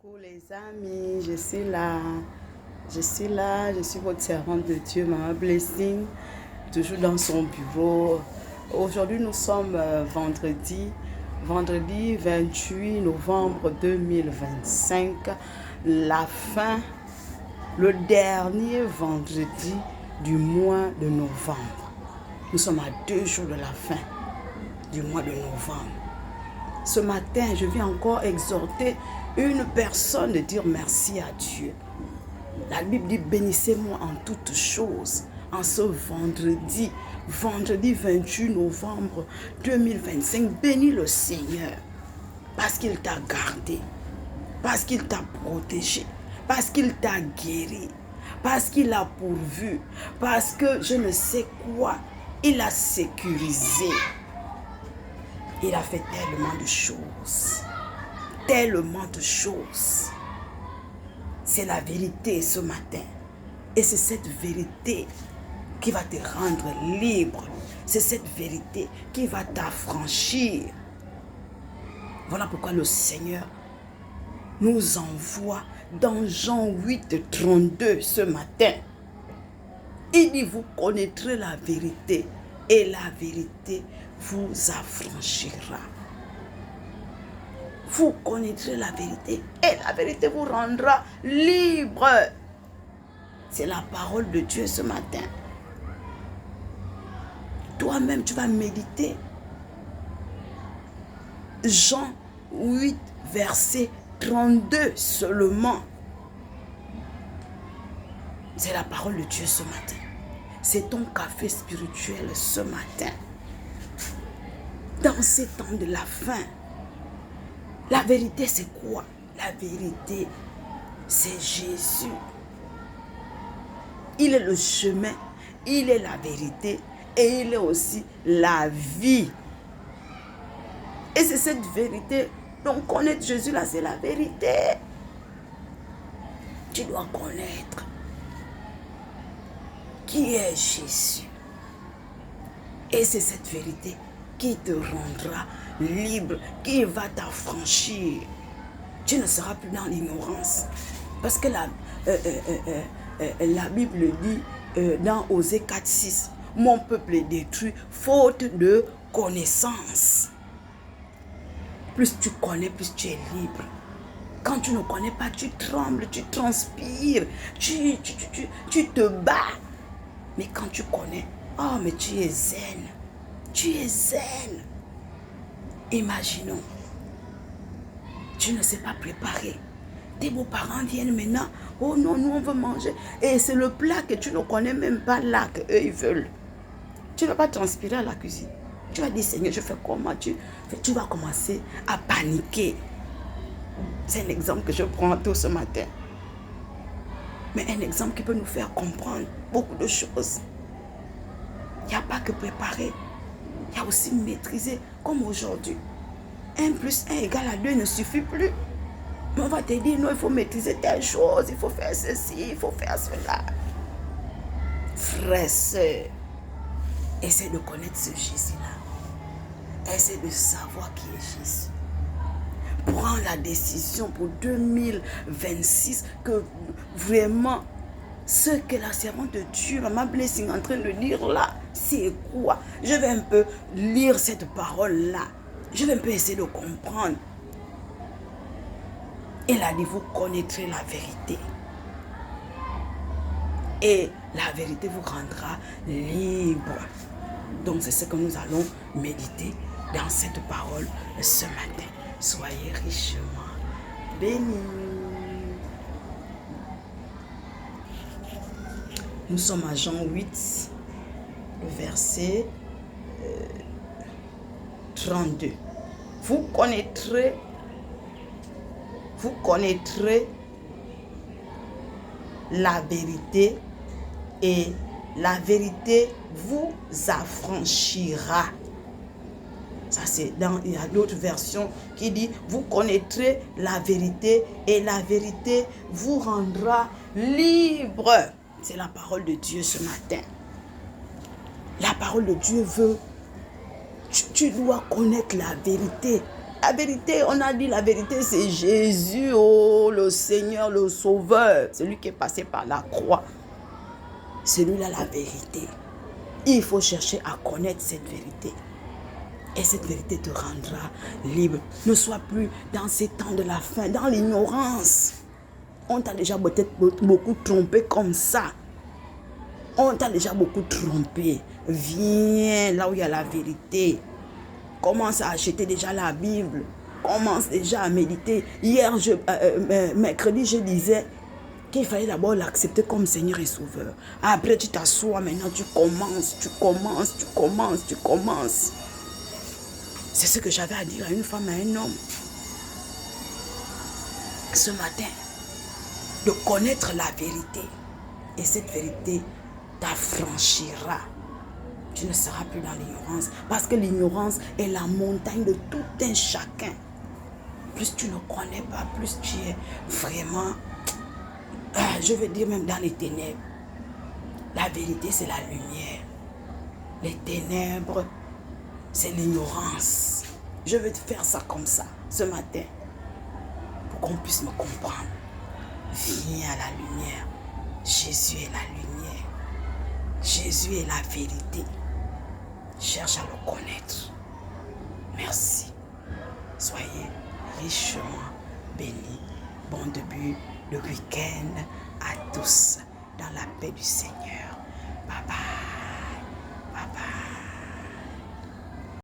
Coucou les amis, je suis là. Je suis votre servante de Dieu, Maman Blessing, toujours dans son bureau. Aujourd'hui, nous sommes vendredi 28 novembre 2025, la fin, le dernier vendredi du mois de novembre. Nous sommes à 2 jours de la fin du mois de novembre. Ce matin, je viens encore exhorter une personne de dire merci à Dieu. La Bible dit bénissez-moi en toutes choses. En ce vendredi 28 novembre 2025, bénis le Seigneur parce qu'il t'a gardé, parce qu'il t'a protégé, parce qu'il t'a guéri, parce qu'il a pourvu, parce que je ne sais quoi, il a sécurisé. Il a fait tellement de choses. Tellement de choses. C'est la vérité ce matin. Et c'est cette vérité qui va te rendre libre. C'est cette vérité qui va t'affranchir. Voilà pourquoi le Seigneur nous envoie dans Jean 8, 32 ce matin. Il dit, vous connaîtrez la vérité et la vérité vous affranchira. Vous connaîtrez la vérité et la vérité vous rendra libre. C'est la parole de Dieu ce matin. Toi-même, tu vas méditer. Jean 8, verset 32 seulement. C'est la parole de Dieu ce matin. C'est ton café spirituel ce matin. Dans ces temps de la fin, la vérité c'est quoi? La vérité, c'est Jésus. Il est le chemin, il est la vérité et il est aussi la vie. Et c'est cette vérité. Donc connaître Jésus là, c'est la vérité. Tu dois connaître qui est Jésus. Et c'est cette vérité qui te rendra libre, qui va t'affranchir. Tu ne seras plus dans l'ignorance. Parce que la Bible dit dans Osée 4, 6, mon peuple est détruit faute de connaissance. Plus tu connais, plus tu es libre. Quand tu ne connais pas, tu trembles, tu transpires, tu te bats. Mais quand tu connais, oh mais tu es zen. Tu es zen. Imaginons, tu ne sais pas préparer. Tes beaux-parents viennent maintenant. Oh non, nous on veut manger. Et c'est le plat que tu ne connais même pas là qu'eux ils veulent. Tu ne vas pas transpirer à la cuisine. Tu vas dire, Seigneur, je fais comment? Tu vas commencer à paniquer. C'est un exemple que je prends tout ce matin. Mais un exemple qui peut nous faire comprendre beaucoup de choses. Il n'y a pas que préparer. Il y a aussi maîtriser, comme aujourd'hui. 1 plus 1 égale à 2 ne suffit plus. Mais on va te dire, non, il faut maîtriser telle chose, il faut faire ceci, il faut faire cela. Frère, sœur, essaie de connaître ce Jésus-là. Essaie de savoir qui est Jésus. Prends la décision pour 2026 que vraiment, ce que la servante de Dieu, Maman Blessing, est en train de dire là, c'est quoi? Je vais un peu lire cette parole-là. Je vais un peu essayer de comprendre. Elle a dit, vous connaîtrez la vérité. Et la vérité vous rendra libre. Donc c'est ce que nous allons méditer dans cette parole ce matin. Soyez richement bénis. Nous sommes à Jean 8, le verset 32. Vous connaîtrez la vérité et la vérité vous affranchira. Ça c'est il y a d'autres versions qui dit vous connaîtrez la vérité et la vérité vous rendra libre. C'est la parole de Dieu ce matin. La parole de Dieu veut. Tu dois connaître la vérité. La vérité, on a dit la vérité, c'est Jésus. Oh, Oh, le Seigneur, le Sauveur, celui qui est passé par la croix. Celui-là, la vérité. Il faut chercher à connaître cette vérité. Et cette vérité te rendra libre. Ne sois plus dans ces temps de la fin, dans l'ignorance. On t'a déjà peut-être beaucoup trompé comme ça. On t'a déjà beaucoup trompé. Viens là où il y a la vérité. Commence à acheter déjà la Bible. Commence déjà à méditer. Hier, mercredi, je disais qu'il fallait d'abord l'accepter comme Seigneur et Sauveur. Après, tu t'assois, maintenant tu commences. C'est ce que j'avais à dire à une femme, à un homme. Ce matin, de connaître la vérité. Et cette vérité t'affranchira. Tu ne seras plus dans l'ignorance. Parce que l'ignorance est la montagne de tout un chacun. Plus tu ne connais pas, plus tu es vraiment, je veux dire même dans les ténèbres. La vérité, c'est la lumière. Les ténèbres, c'est l'ignorance. Je veux te faire ça comme ça, ce matin, pour qu'on puisse me comprendre. Viens à la lumière. Jésus est la lumière. Jésus est la vérité. Cherche à le connaître. Merci. Soyez richement bénis. Bon début de week-end à tous dans la paix du Seigneur. Bye bye.